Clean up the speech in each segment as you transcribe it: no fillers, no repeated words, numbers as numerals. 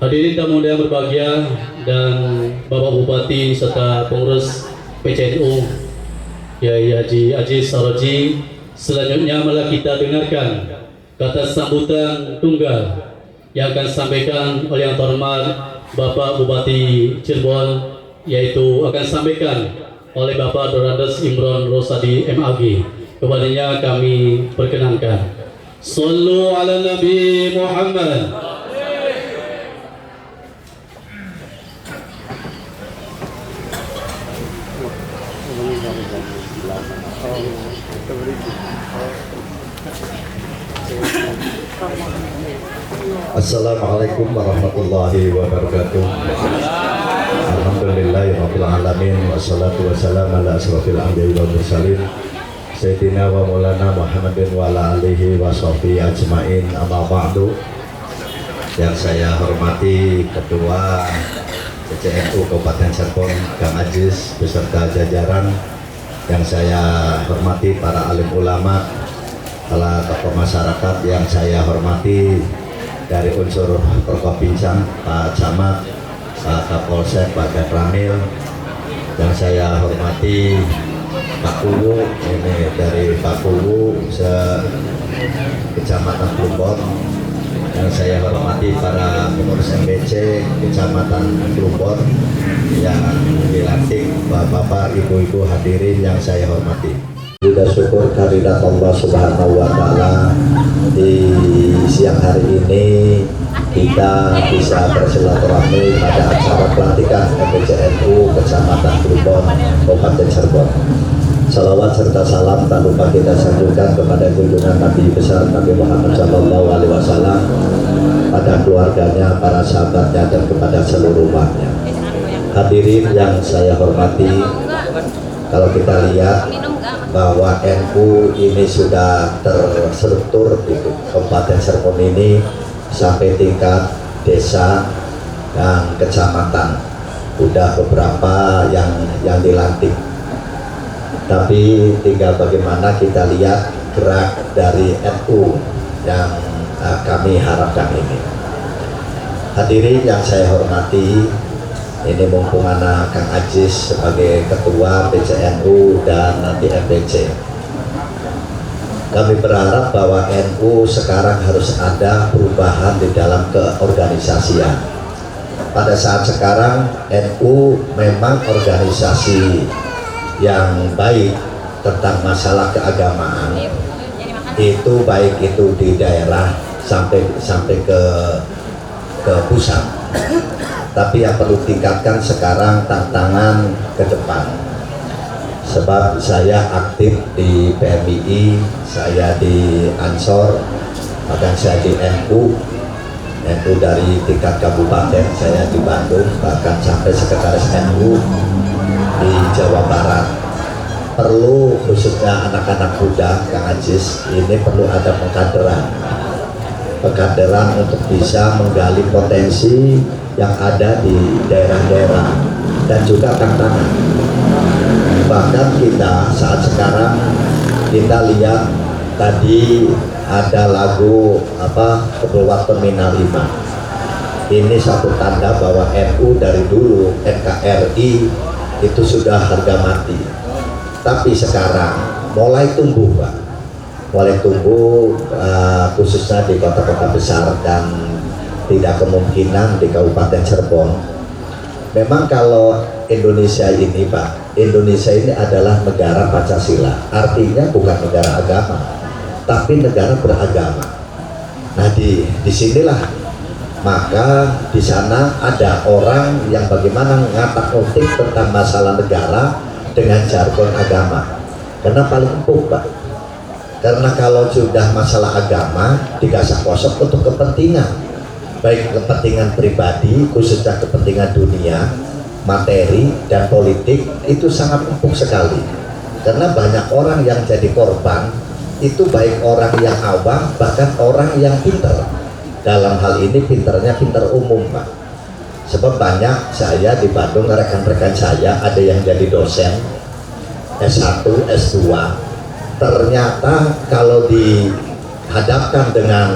Hadirin tamu undangan berbahagia dan Bapak Bupati serta pengurus PCNU Kiai Haji Aziz Saroji, selanjutnya malah kita dengarkan kata sambutan tunggal yang akan disampaikan oleh yang terhormat Bapak Bupati Cirebon, yaitu akan disampaikan oleh Bapak Dorandes Imron Rosadi MAG. Kepadanya kami perkenankan. Sallu ala Nabi Muhammad. Assalamualaikum warahmatullahi wabarakatuh. Alhamdulillahirabbil alamin, wassalatu wassalamu ala asrofil anbiya'i wal mursalin Sayyidina wa maulana Muhammadin wa ala alihi wa sahbihi ajmain, amma ba'du. Yang saya hormati Ketua PCNU Kabupaten Cirebon Kang Aziz beserta jajaran, yang saya hormati para alim ulama, para tokoh masyarakat, yang saya hormati dari unsur Forkopimda, Pak Camat, Pak Kapolsek, Pak Gadramil, yang saya hormati Pak Kuwu, ini dari Pak Kuwu Kecamatan Plumbon, yang saya hormati para pengurus MBC Kecamatan Plumbon yang dilantik, Bapak-bapak, ibu-ibu hadirin yang saya hormati. Sudah syukur kehadirat Allah Subhanahu wa Ta'ala, di siang hari ini kita bisa bersilaturahmi pada acara pelantikan MPCNU Kecamatan Plumbon, Kabupaten Cirebon. Salawat serta salam tak lupa kita sanjungkan kepada junjungan Nabi besar Nabi Muhammad SAW, pada keluarganya, para sahabatnya, dan kepada seluruh umatnya. Hadirin yang saya hormati, kalau kita lihat bahwa NU ini sudah terstruktur di Kabupaten Cirebon ini sampai tingkat desa dan kecamatan, udah beberapa yang dilantik. Tapi tinggal bagaimana kita lihat gerak dari NU yang kami harapkan ini. Hadirin yang saya hormati, ini mumpung anak Kang Aziz sebagai ketua PCNU dan nanti MPC, kami berharap bahwa NU sekarang harus ada perubahan di dalam keorganisasian. Pada saat sekarang NU memang organisasi yang baik tentang masalah keagamaan, itu baik itu di daerah sampai ke pusat. Tapi yang perlu tingkatkan sekarang tantangan ke depan. Sebab saya aktif di PMII, saya di Ansor, bahkan saya di NU dari tingkat kabupaten, saya di Bandung, bahkan sampai sekretaris NU di Jawa Barat. Perlu khususnya anak-anak muda, Kang Aziz, ini perlu ada pengkaderan untuk bisa menggali potensi yang ada di daerah-daerah dan juga tantangan. Bahkan kita saat sekarang kita lihat tadi ada lagu keluar Terminal 5. Ini satu tanda bahwa NU dari dulu, NKRI itu sudah harga mati. Tapi sekarang mulai tumbuh, Pak. Mulai tumbuh khususnya di kota-kota besar dan tidak kemungkinan di Kabupaten Cirebon. Memang kalau Indonesia ini, Pak, Indonesia ini adalah negara Pancasila, artinya bukan negara agama, tapi negara beragama. Nah di sinilah, maka di sana ada orang yang bagaimana ngatak-ngatik tentang masalah negara dengan jargon agama, karena paling empuk, Pak. Karena kalau sudah masalah agama digasak-gosok untuk kepentingan, baik kepentingan pribadi, khususnya kepentingan dunia, materi, dan politik, itu sangat empuk sekali. Karena banyak orang yang jadi korban, itu baik orang yang awam, bahkan orang yang pinter. Dalam hal ini pinternya pinter umum, Pak. Sebab banyak saya di Bandung, rekan-rekan saya ada yang jadi dosen S1, S2, ternyata kalau dihadapkan dengan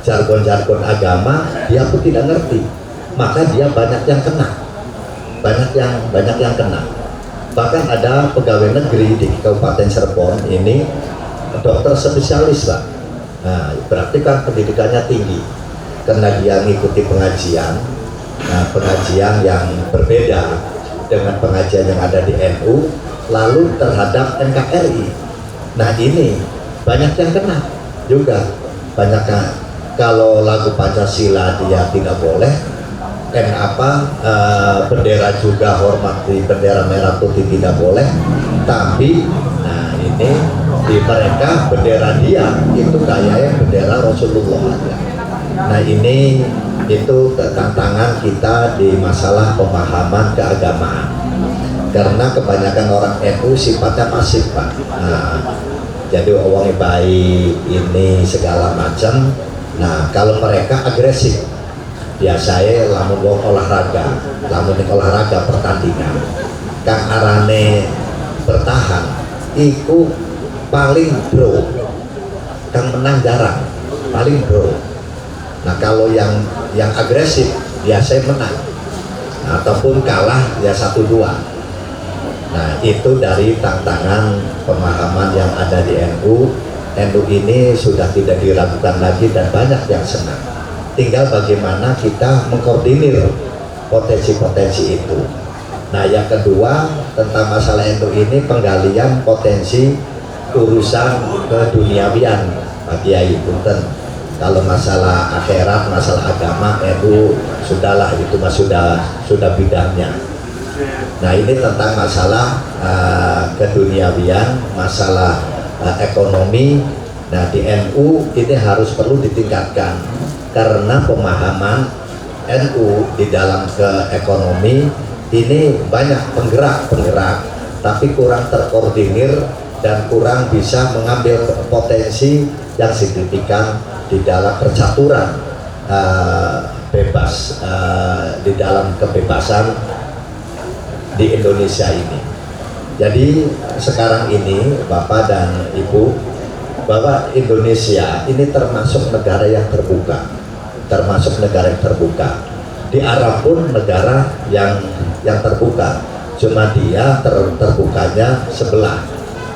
jargon-jargon agama, dia pun tidak ngerti. maka dia banyak yang kena, banyak yang kena. Bahkan ada pegawai negeri di Kabupaten Cirebon ini dokter spesialis, Pak. Nah, berarti kan pendidikannya tinggi karena dia mengikuti pengajian, pengajian yang berbeda dengan pengajian yang ada di NU, lalu terhadap NKRI. Nah, ini banyak yang kena juga, banyak yang kalau lagu Pancasila dia tidak boleh, bendera juga hormati bendera merah putih tidak boleh, tapi nah ini di mereka bendera dia itu kayaknya bendera Rasulullah aja. Nah, ini itu tantangan kita di masalah pemahaman keagamaan, karena kebanyakan orang NU sifatnya pasif, Pak. Nah, jadi orang baik ini segala macam. Nah, kalau mereka agresif, biasanya lamun wong olahraga pertandingan kang arane bertahan itu paling bro, kang menang jarang, paling bro. Nah, kalau yang agresif biasanya menang, ataupun kalah ya 1-2. Nah, itu dari tantangan pemahaman yang ada di NU. NU ini sudah tidak diragukan lagi dan banyak yang senang. Tinggal bagaimana kita mengkoordinir potensi-potensi itu. Nah, yang kedua tentang masalah NU ini, penggalian potensi urusan keduniawian, Pak Kiai Punten. Kalau masalah akhirat, masalah agama, NU sudahlah, itu mah sudah bidangnya. Nah, ini tentang masalah keduniawian, masalah ekonomi. Nah, di NU ini harus perlu ditingkatkan karena pemahaman NU di dalam ekonomi ini banyak penggerak, tapi kurang terkoordinir dan kurang bisa mengambil potensi yang signifikan di dalam percaturan bebas, di dalam kebebasan di Indonesia ini. Jadi sekarang ini Bapak dan Ibu, bahwa Indonesia ini termasuk negara yang terbuka, di Arab pun negara yang terbuka, cuma dia terbukanya sebelah,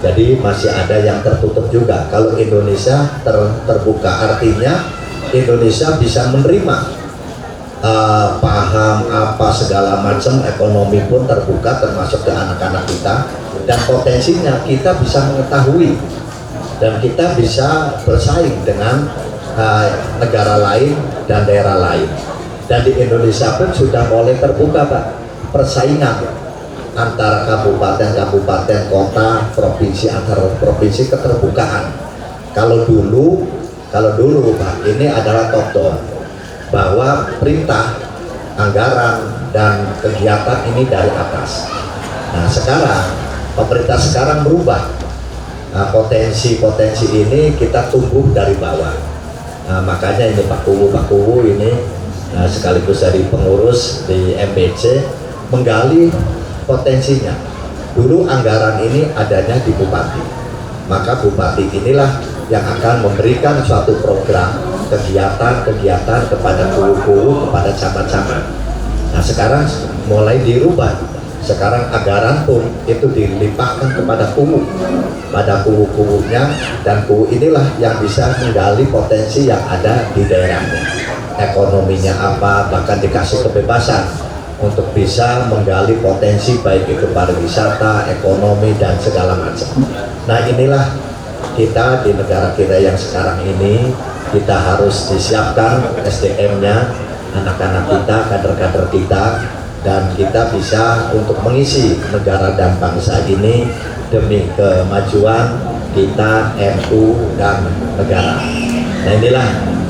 jadi masih ada yang tertutup juga. Kalau Indonesia terbuka, artinya Indonesia bisa menerima paham apa segala macam, ekonomi pun terbuka termasuk ke anak-anak kita, dan potensinya kita bisa mengetahui dan kita bisa bersaing dengan negara lain dan daerah lain. Dan di Indonesia pun sudah mulai terbuka, Pak, persaingan antara kabupaten, kota, provinsi, antar provinsi, keterbukaan. Kalau dulu Pak, ini adalah top down, bahwa perintah, anggaran, dan kegiatan ini dari atas. Nah, sekarang pemerintah sekarang berubah. Nah, potensi ini kita tumbuh dari bawah. Nah, makanya ini Pak Kuwu ini sekaligus dari pengurus di MBC menggali potensinya. Dulu anggaran ini adanya di bupati, maka bupati inilah yang akan memberikan suatu program kegiatan kepada kuwu-kuwu, kepada camat-camat. Nah, sekarang mulai dirubah. Sekarang anggaran pun itu dilimpahkan kepada kuwu, pada kuwu-kuwunya, dan kuwu inilah yang bisa menggali potensi yang ada di daerahnya. Ekonominya apa, bahkan dikasih kebebasan untuk bisa menggali potensi baik itu pariwisata, ekonomi, dan segala macam. Nah, inilah kita di negara kita yang sekarang ini, kita harus disiapkan SDM-nya, anak-anak kita, kader-kader kita, dan kita bisa untuk mengisi negara dan bangsa ini demi kemajuan kita, NU, dan negara. Nah, inilah,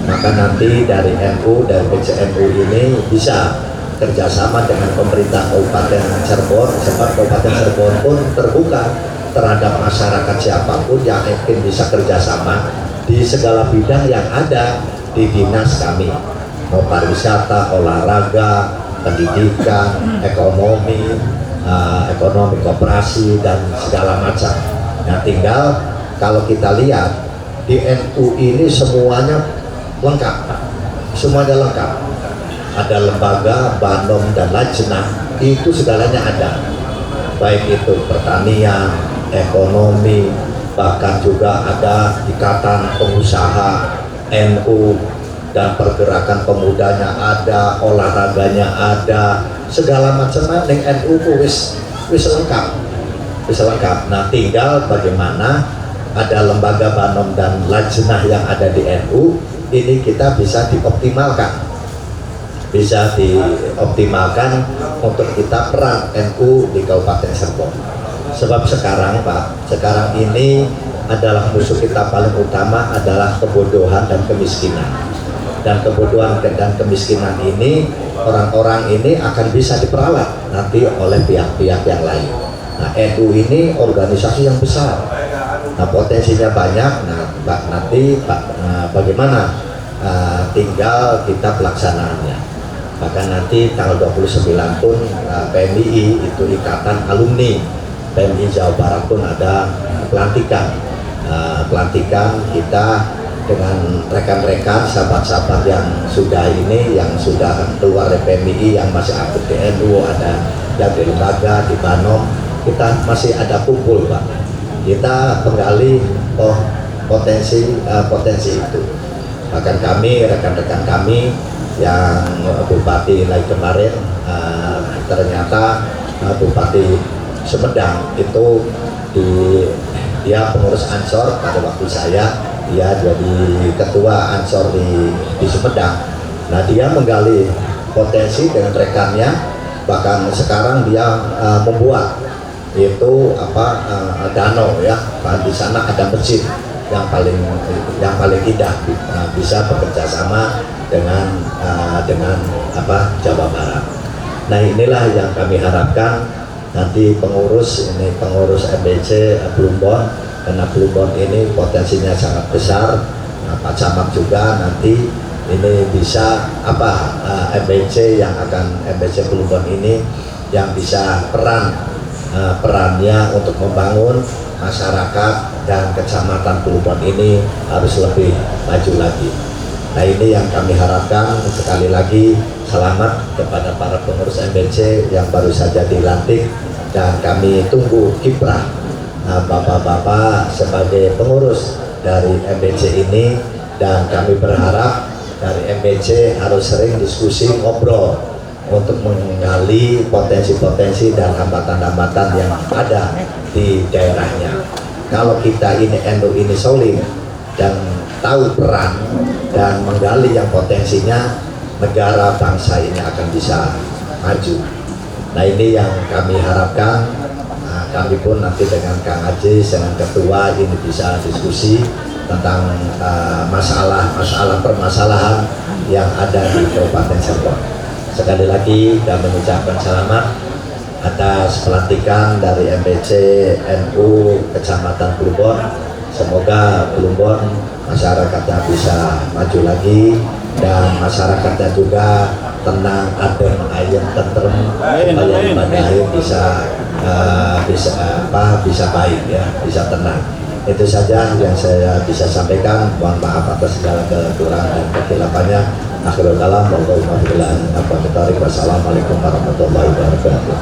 maka nanti dari NU dan PCNU ini bisa kerjasama dengan pemerintah Kabupaten Cirebon, sebab Kabupaten Cirebon pun terbuka terhadap masyarakat siapapun yang ingin bisa kerjasama di segala bidang yang ada di dinas kami, mau pariwisata, olahraga, pendidikan, ekonomi, koperasi, dan segala macam. Nah, tinggal kalau kita lihat di NU ini semuanya lengkap, semuanya lengkap. ada lembaga, banom dan lajnah, itu segalanya ada, baik itu pertanian, ekonomi, bahkan juga ada ikatan pengusaha NU, dan pergerakan pemudanya ada, olahraganya ada, segala macam ning NU ku wis lengkap, Nah tinggal bagaimana ada lembaga banom dan lajnah yang ada di NU ini kita bisa dioptimalkan untuk kita peran NU di Kabupaten Serpong. Sebab sekarang Pak, sekarang ini adalah musuh kita paling utama adalah kebodohan dan kemiskinan. Dan kebodohan dan kemiskinan ini, orang-orang ini akan bisa diperalat nanti oleh pihak-pihak yang lain. Nah, NU ini organisasi yang besar. Nah, potensinya banyak. Bagaimana? Tinggal kita pelaksanaannya. Bahkan nanti tanggal 29 pun PMII itu ikatan alumni PMI Jawa Barat pun ada pelantikan. Pelantikan kita dengan rekan-rekan sahabat-sahabat yang sudah keluar dari PMII, yang masih aktif di NU, ada yang di lembaga, di Banom, kita masih ada kumpul Pak. Kita menggali potensi itu. Bahkan kami, rekan-rekan kami yang Bupati lagi kemarin, ternyata Bupati Sumedang itu dia pengurus Ansor pada waktu dia jadi ketua Ansor di Sumedang. Nah dia menggali potensi dengan rekannya, bahkan sekarang dia membuat itu danau ya, di sana ada masjid yang paling indah, bisa bekerja sama dengan Jawa Barat. Nah inilah yang kami harapkan nanti pengurus MBC Plumbon, karena Plumbon ini potensinya sangat besar. Pak Camat juga nanti ini bisa MBC Plumbon ini yang bisa perannya untuk membangun masyarakat dan kecamatan Plumbon ini harus lebih maju lagi. Nah ini yang kami harapkan. Sekali lagi selamat kepada para pengurus MBC yang baru saja dilantik, dan kami tunggu kiprah bapak-bapak sebagai pengurus dari MBC ini, dan kami berharap dari MBC harus sering diskusi, ngobrol untuk menggali potensi-potensi dan hambatan-hambatan yang ada di daerahnya. Kalau kita ini NU ini solid dan tahu peran dan menggali yang potensinya, negara bangsa ini akan bisa maju. Nah ini yang kami harapkan. Kami pun nanti dengan Kang Ajis, dengan ketua ini bisa diskusi tentang permasalahan yang ada di Kabupaten Serpong. Sekali lagi kami mengucapkan selamat atas pelantikan dari MBC NU Kecamatan Plumbon. Semoga Plumbon masyarakatnya bisa maju lagi, dan masyarakatnya juga tenang, adem, ayem, tentrem, supaya ibadah bisa baik ya, bisa tenang. Itu saja yang saya bisa sampaikan. Mohon maaf atas segala kekurangan dan kekhilafan. Akhirul kalam, wassalamualaikum warahmatullahi wabarakatuh.